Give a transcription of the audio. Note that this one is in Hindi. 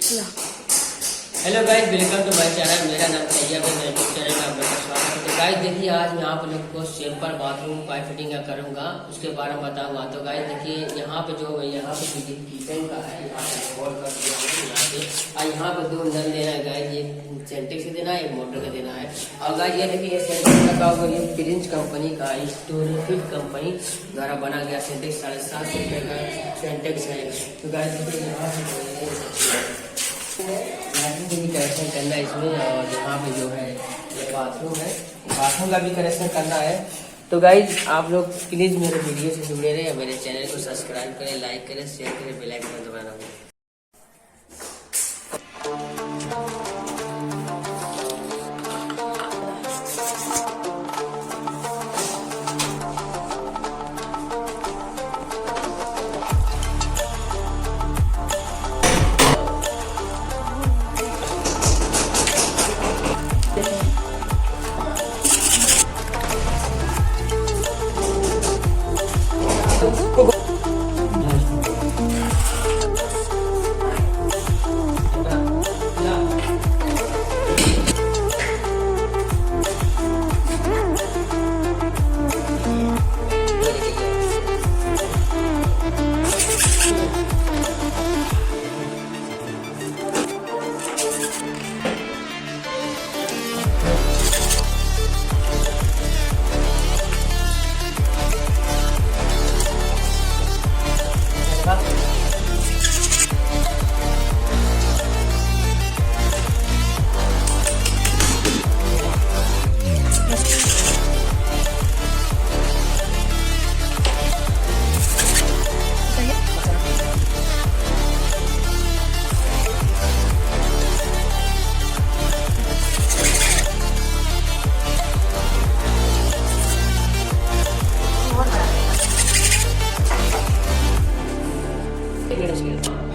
Hello guys, welcome to my channel. मेरा नाम तैयब है। मेरे चैनल में आप लोग का स्वागत है। तो गाइस देखिए, आज मैं आप लोग को सिंपल बाथरूम पाइप फिटिंग का करूंगा, उसके बारे में बताऊंगा। तो गाइस देखिए, यहाँ पे जो यहाँ पे किचन का है, यहाँ पे होल कर दिया है यहाँ पे, और यहाँ पे दो नल देना है गाइस, एक सेंटेक्स से देना है, एक मोटर का देना है। और गाइस ये देखिए, ये सेंटेक्स का होगा, ये प्रिंस कंपनी का स्टोरेफिट कंपनी द्वारा बना गया सेंटेक्स, 750 रुपये का सेंटेक्स है। तो गाइस देखिए, यहाँ पे कनेक्शन करना है इसमें, और यहाँ पे जो है ये बाथरूम है, बाथरूम का भी कनेक्शन करना है। तो गाइज आप लोग प्लीज मेरे वीडियो से जुड़े रहे, मेरे चैनल को सब्सक्राइब करें, लाइक करें, शेयर करें, बेल आइकन दबाना हो। Gracias.